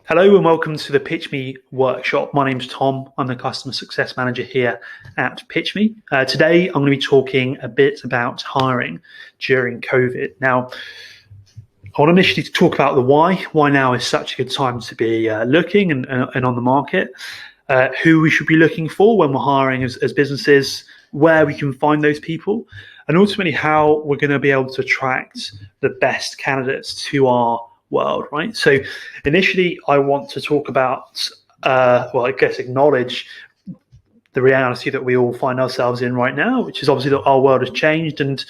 Hello and welcome to the PitchMe workshop. My name's Tom. I'm the Customer Success Manager here at PitchMe. Today, I'm going to be talking a bit about hiring during COVID. Now, I want initially to talk about the why. Why now is such a good time to be looking and on the market. Who we should be looking for when we're hiring as businesses, where we can find those people, and ultimately how we're going to be able to attract the best candidates to our world, right? So initially, I want to talk about, acknowledge the reality that we all find ourselves in right now, which is obviously that our world has changed. And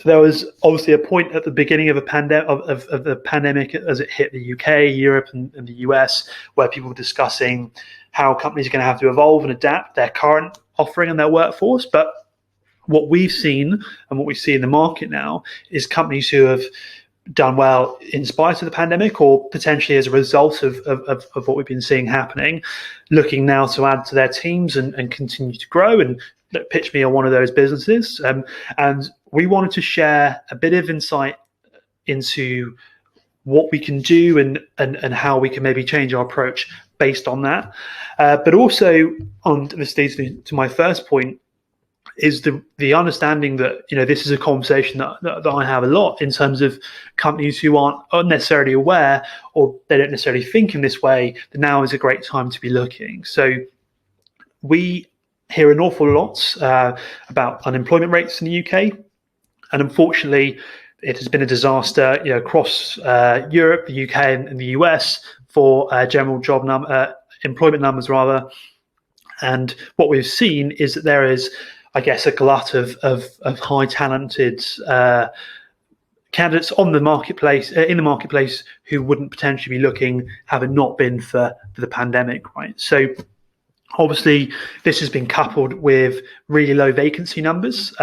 there was obviously a point at the beginning of the pandemic as it hit the UK, Europe, and the US, where people were discussing how companies are going to have to evolve and adapt their current offering and their workforce. But what we've seen and what we see in the market now is companies who have done well in spite of the pandemic, or potentially as a result of what we've been seeing happening, looking now to add to their teams and continue to grow. And PitchMe are one of those businesses. And we wanted to share a bit of insight into what we can do and how we can maybe change our approach based on that. But also, on this leads me to my first point, is the understanding that this is a conversation that I have a lot in terms of companies who aren't necessarily aware, or they don't necessarily think in this way, that now is a great time to be looking. So we hear an awful lot about unemployment rates in the UK, and unfortunately it has been a disaster across Europe, the UK, and the US for general employment numbers rather. And what we've seen is that there is, I guess, a glut of high talented candidates on the marketplace, in the marketplace, who wouldn't potentially be looking had it not been for the pandemic, right? So obviously, this has been coupled with really low vacancy numbers.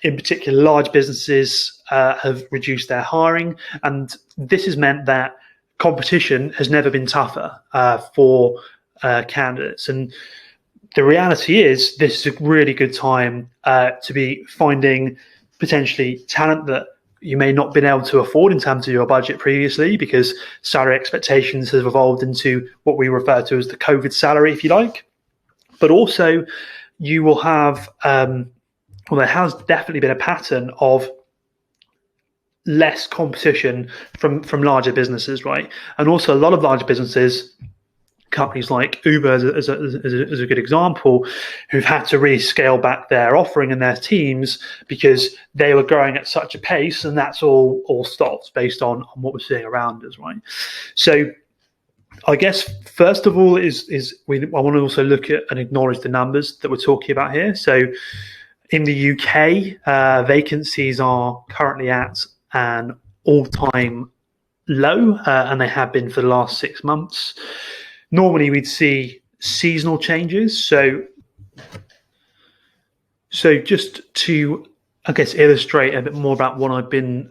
In particular, large businesses have reduced their hiring, and this has meant that competition has never been tougher for candidates. And the reality is, this is a really good time to be finding potentially talent that you may not have been able to afford in terms of your budget previously, because salary expectations have evolved into what we refer to as the COVID salary, if you like. But also, you will have, there has definitely been a pattern of less competition from larger businesses, right? And also, a lot of larger businesses, companies like Uber as a good example, who've had to really scale back their offering and their teams because they were growing at such a pace, and that's all stopped based on what we're seeing around us, right? So I guess first of all I want to also look at and acknowledge the numbers that we're talking about here. So in the UK, vacancies are currently at an all-time low, and they have been for the last 6 months. Normally, we'd see seasonal changes. So just to, I guess, illustrate a bit more about what I've been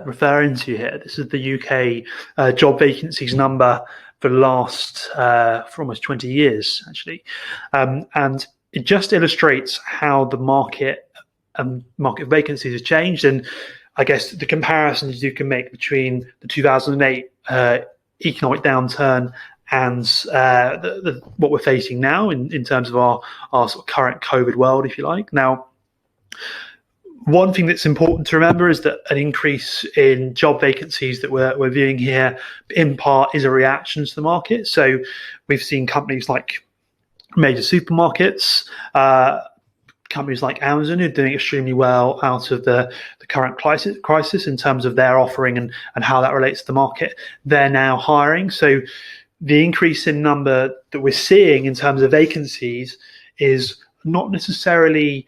referring to here. This is the UK job vacancies number for the last for almost 20 years, actually, and it just illustrates how the market vacancies have changed. And I guess the comparisons you can make between the 2008 economic downturn and what we're facing now in terms of our sort of current COVID world, if you like. Now, one thing that's important to remember is that an increase in job vacancies that we're viewing here, in part, is a reaction to the market. So we've seen companies like major supermarkets, companies like Amazon, are doing extremely well out of the current crisis in terms of their offering and how that relates to the market. They're now hiring. So the increase in number that we're seeing in terms of vacancies is not necessarily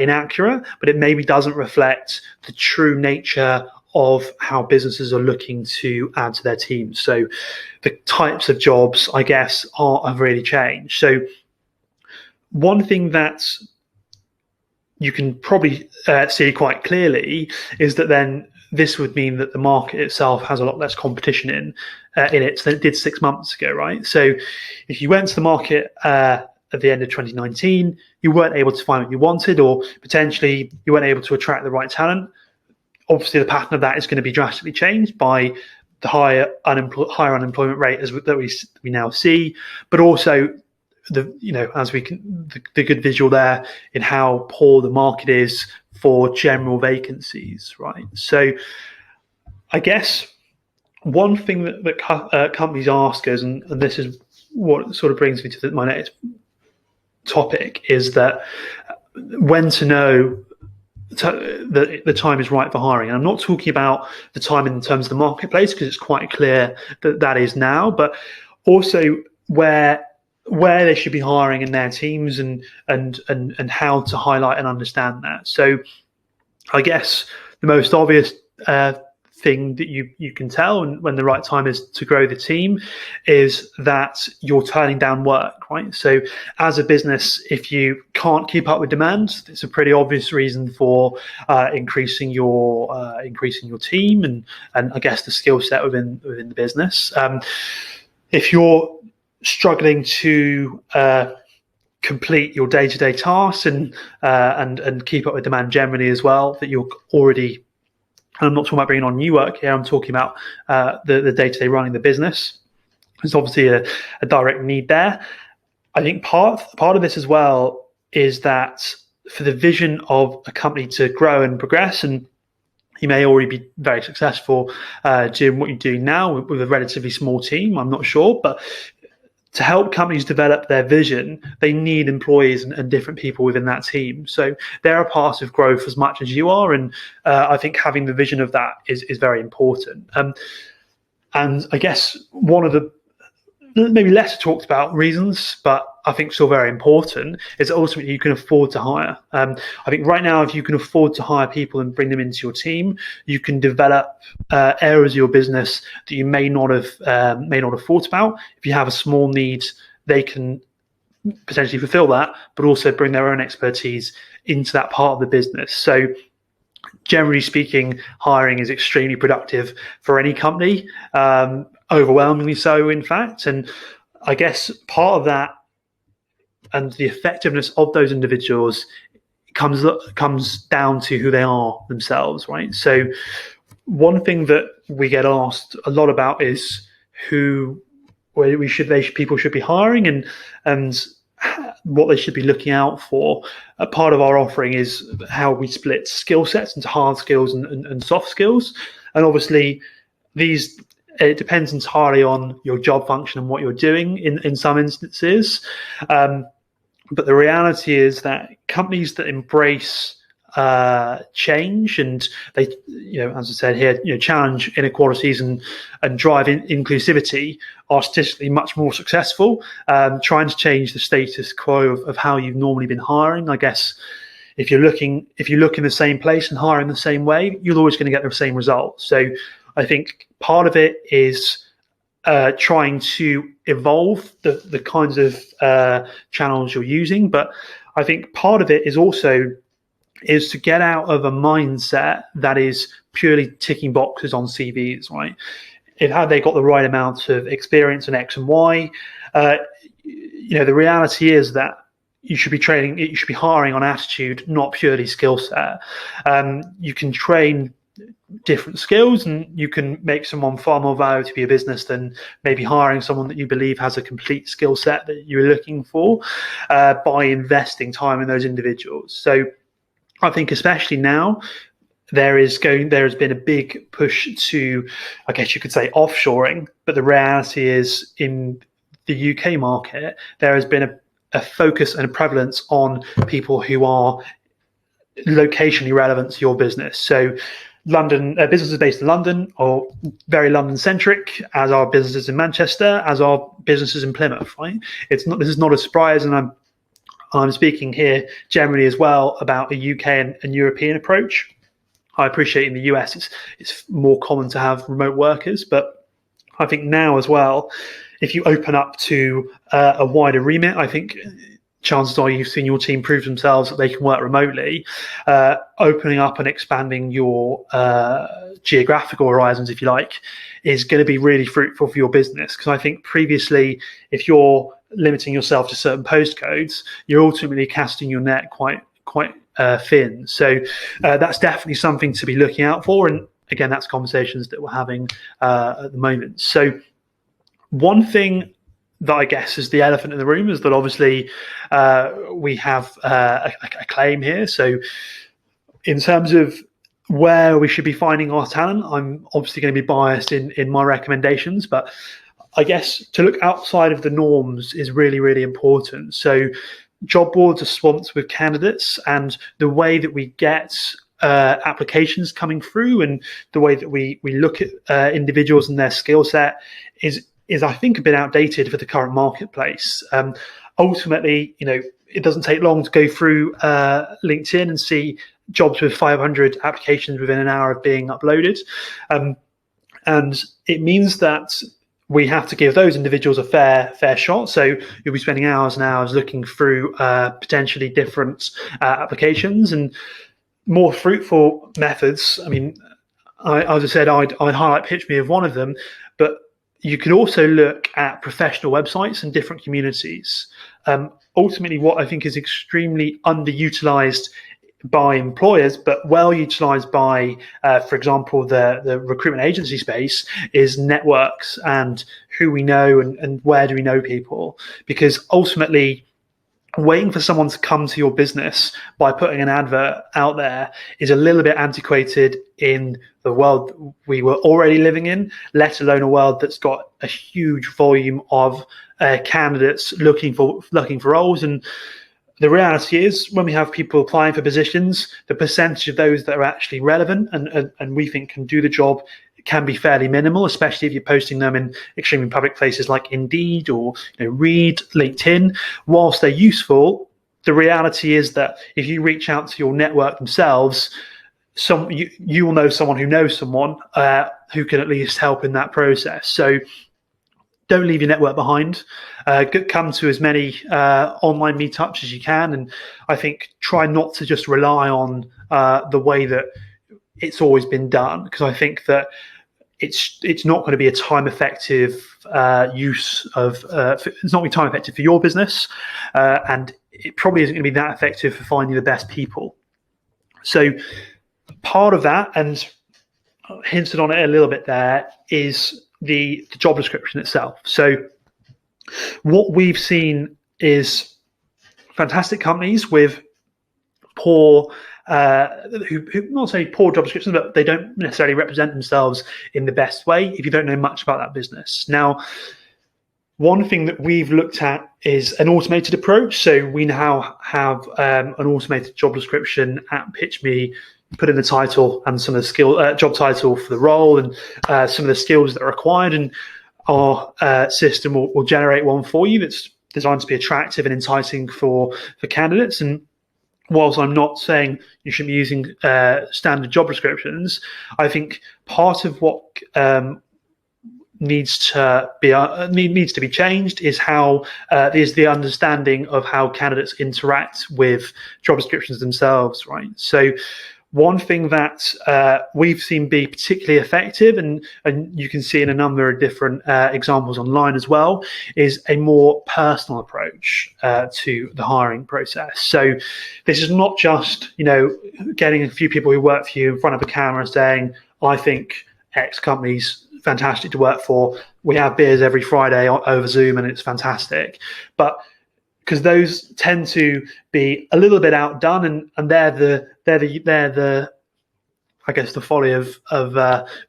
inaccurate, but it maybe doesn't reflect the true nature of how businesses are looking to add to their teams. So the types of jobs, I guess, have really changed. So one thing that you can probably see quite clearly is that then this would mean that the market itself has a lot less competition in it than it did 6 months ago, right? So if you went to the market at the end of 2019, you weren't able to find what you wanted, or potentially you weren't able to attract the right talent. Obviously, the pattern of that is going to be drastically changed by the higher unemployment rate that we now see, but also the good visual there in how poor the market is for general vacancies, right? So I guess one thing that companies ask us, and this is what sort of brings me to my next topic, is that when to know that the time is right for hiring. And I'm not talking about the time in terms of the marketplace, because it's quite clear that is now, but also where they should be hiring in their teams, and how to highlight and understand that. So I guess the most obvious thing that you can tell when the right time is to grow the team is that you're turning down work, right? So as a business, if you can't keep up with demand, it's a pretty obvious reason for increasing your team and I guess the skill set within the business. If you're struggling to complete your day-to-day tasks and keep up with demand generally as well, that you're already, and I'm not talking about bringing on new work here, I'm talking about the day-to-day running the business. There's obviously a direct need there. I think part of this as well is that for the vision of a company to grow and progress, and you may already be very successful doing what you're doing now with a relatively small team, I'm not sure, but to help companies develop their vision, they need employees and different people within that team. So they're a part of growth as much as you are, and I think having the vision of that is very important. And I guess one of the maybe less talked about reasons, but I think still very important, is ultimately you can afford to hire. I think right now, if you can afford to hire people and bring them into your team, you can develop areas of your business that you may not have thought about. If you have a small need, they can potentially fulfill that, but also bring their own expertise into that part of the business. So generally speaking, hiring is extremely productive for any company, overwhelmingly so, in fact. And I guess part of that and the effectiveness of those individuals comes down to who they are themselves, right? So one thing that we get asked a lot about is who people should be hiring and what they should be looking out for. A part of our offering is how we split skill sets into hard skills and soft skills. And obviously it depends entirely on your job function and what you're doing in some instances. But the reality is that companies that embrace change and they, as I said here, challenge inequalities and drive inclusivity are statistically much more successful. Trying to change the status quo of how you've normally been hiring, I guess, if you look in the same place and hire in the same way, you're always going to get the same results. So I think part of it is trying to evolve the kinds of channels you're using, but I think part of it is also to get out of a mindset that is purely ticking boxes on CVs, right? Have they got the right amount of experience in X and Y? The reality is that you should be hiring on attitude, not purely skill set. You can train different skills and you can make someone far more valuable to be a business than maybe hiring someone that you believe has a complete skill set that you're looking for by investing time in those individuals. So I think especially now, there has been a big push to, I guess you could say, offshoring, but the reality is in the UK market, there has been a focus and a prevalence on people who are locationally relevant to your business. So London businesses based in London are very London-centric, as are businesses in Manchester, as are businesses in Plymouth, right? This is not a surprise, and I'm speaking here generally as well about a UK and European approach. I appreciate in the US it's more common to have remote workers, but I think now as well, if you open up to a wider remit, I think chances are you've seen your team prove themselves that they can work remotely. Opening up and expanding your geographical horizons, if you like, is going to be really fruitful for your business. Because I think previously, if you're limiting yourself to certain postcodes, you're ultimately casting your net quite thin. So that's definitely something to be looking out for. And again, that's conversations that we're having at the moment. So one thing that I guess is the elephant in the room is that obviously we have a claim here. So in terms of where we should be finding our talent, I'm obviously going to be biased in my recommendations, but I guess to look outside of the norms is really, really important. So job boards are swamped with candidates, and the way that we get applications coming through and the way that we look at individuals and their skill set is I think a bit outdated for the current marketplace. Ultimately, it doesn't take long to go through LinkedIn and see jobs with 500 applications within an hour of being uploaded. And it means that we have to give those individuals a fair shot. So you'll be spending hours and hours looking through potentially different applications and more fruitful methods. I mean, as I said, I'd highlight PitchMe as one of them, but you could also look at professional websites and different communities. Ultimately, what I think is extremely underutilized by employers, but well utilized by, for example, the recruitment agency space, is networks and who we know and where do we know people. Because ultimately, waiting for someone to come to your business by putting an advert out there is a little bit antiquated in the world we were already living in, let alone a world that's got a huge volume of candidates looking for roles. And the reality is, when we have people applying for positions, the percentage of those that are actually relevant and we think can do the job can be fairly minimal, especially if you're posting them in extremely public places like Indeed or Reed, LinkedIn. Whilst they're useful, the reality is that if you reach out to your network themselves, you will know someone who knows someone who can at least help in that process. So don't leave your network behind. Come to as many online meetups as you can, and I think try not to just rely on the way that it's always been done, because I think that it's not going to be a time effective use of it's not going to be time effective for your business, and it probably isn't going to be that effective for finding the best people. So part of that, and hinted on it a little bit there, is the job description itself. So what we've seen is fantastic companies with poor who not say poor job descriptions, but they don't necessarily represent themselves in the best way if you don't know much about that business. Now, one thing that we've looked at is an automated approach. So we now have an automated job description at PitchMe. Put in the title and some of the job title for the role and some of the skills that are required, and our system will generate one for you that's designed to be attractive and enticing for candidates. And whilst I'm not saying you should be using standard job descriptions, I think part of what needs to be changed is the understanding of how candidates interact with job descriptions themselves, right? So one thing that we've seen be particularly effective, and you can see in a number of different examples online as well, is a more personal approach to the hiring process. So this is not just getting a few people who work for you in front of a camera saying, I think X company's fantastic to work for. We have beers every Friday over Zoom and it's fantastic. But because those tend to be a little bit outdone, and they're the I guess the folly of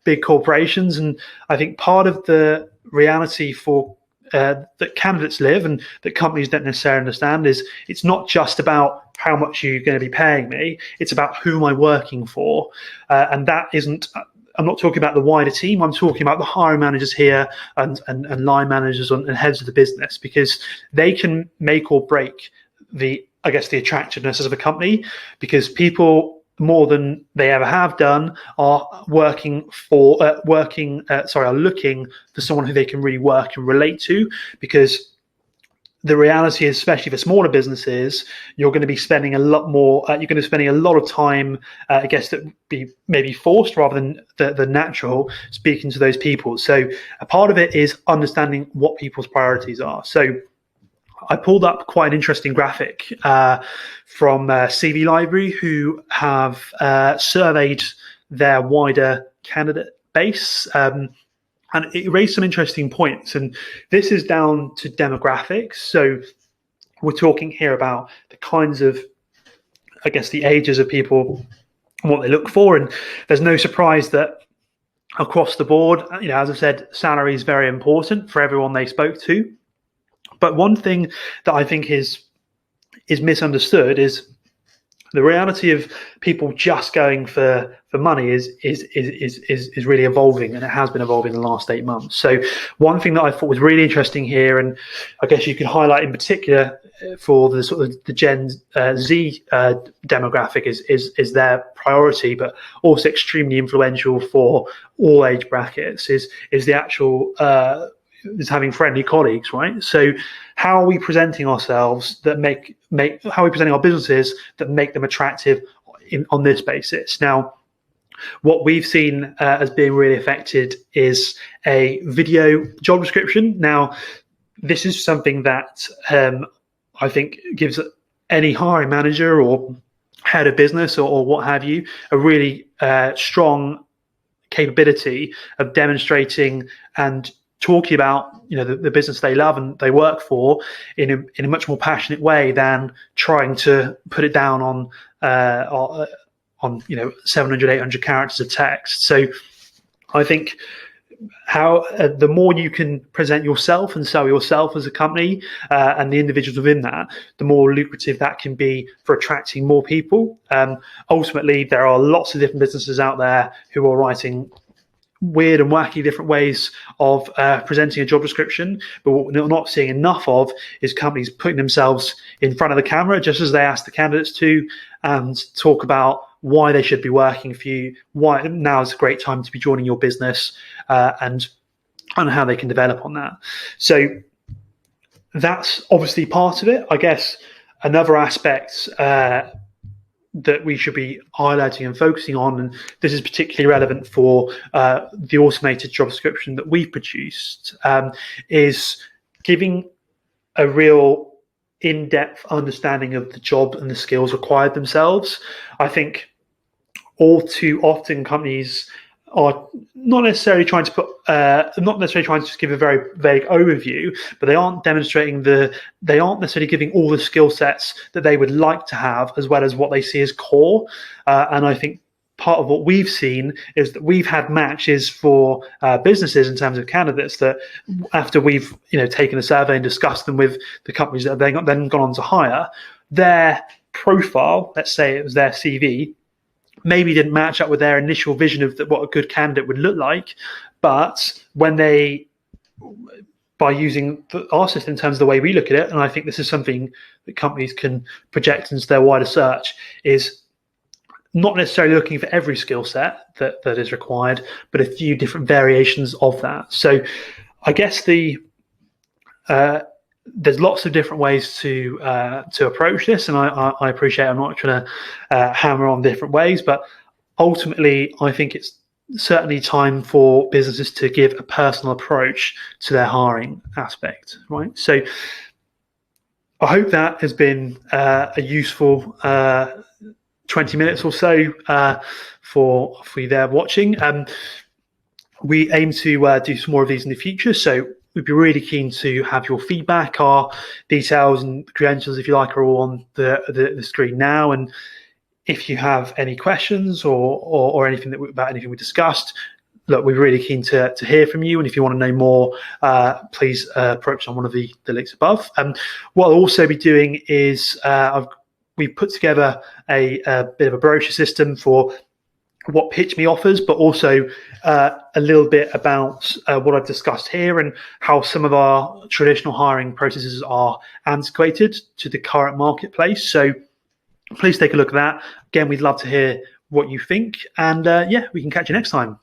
big corporations. And I think part of the reality for that candidates live and that companies don't necessarily understand is it's not just about how much you're going to be paying me. It's about who am I working for, and that isn't. I'm not talking about the wider team. I'm talking about the hiring managers here and line managers and heads of the business, because they can make or break the attractiveness of a company, because people more than they ever have done are looking for someone who they can really work and relate to, because the reality is, especially for smaller businesses, you're going to be spending a lot more. You're going to be spending a lot of time, I guess, that would be maybe forced rather than the natural, speaking to those people. So a part of it is understanding what people's priorities are. So I pulled up quite an interesting graphic from CV Library, who have surveyed their wider candidate base. And it raised some interesting points. And this is down to demographics. So we're talking here about the kinds of, I guess, the ages of people and what they look for. And there's no surprise that across the board, as I said, salary is very important for everyone they spoke to. But one thing that I think is misunderstood is the reality of people just going for money is really evolving, and it has been evolving in the last 8 months. So one thing that I thought was really interesting here, and I guess you could highlight in particular for the sort of the Gen Z demographic is their priority, but also extremely influential for all age brackets is the actual is having friendly colleagues, right? So how are we presenting ourselves that how are we presenting our businesses that make them attractive on this basis? Now, what we've seen as being really affected is a video job description. Now, this is something that I think gives any hiring manager or head of business or what have you a really strong capability of demonstrating and talking about the business they love and they work for in a much more passionate way than trying to put it down on 700, 800 characters of text. So I think how the more you can present yourself and sell yourself as a company and the individuals within that, the more lucrative that can be for attracting more people. Ultimately, there are lots of different businesses out there who are writing weird and wacky different ways of presenting a job description, but what we're not seeing enough of is companies putting themselves in front of the camera just as they ask the candidates to, and talk about why they should be working for you, why now is a great time to be joining your business, and how they can develop on that. So that's obviously part of it. I guess another aspect that we should be highlighting and focusing on, and this is particularly relevant for the automated job description that we've produced, is giving a real in-depth understanding of the job and the skills required themselves. I think all too often companies are not necessarily trying to just give a very vague overview, but they aren't necessarily giving all the skill sets that they would like to have, as well as what they see as core. And I think part of what we've seen is that we've had matches for businesses in terms of candidates that, after we've taken a survey and discussed them with the companies that have then gone on to hire, their profile, let's say it was their CV, maybe didn't match up with their initial vision of what a good candidate would look like. But when by using our system in terms of the way we look at it, and I think this is something that companies can project into their wider search, is not necessarily looking for every skill set that is required, but a few different variations of that. So I guess there's lots of different ways to approach this, and I appreciate I'm not trying to hammer on different ways, but ultimately I think it's certainly time for businesses to give a personal approach to their hiring aspect, right? So I hope that has been a useful 20 minutes or so for you there watching. We aim to do some more of these in the future, so we'd be really keen to have your feedback. Our details and credentials, if you like, are all on the screen now. And if you have any questions or anything about anything we discussed, look, we're really keen to hear from you. And if you want to know more, please approach on one of the links above. What I'll also be doing is we put together a bit of a brochure system for what PitchMe offers, but also a little bit about what I've discussed here and how some of our traditional hiring processes are antiquated to the current marketplace. So please take a look at that. Again, we'd love to hear what you think, and we can catch you next time.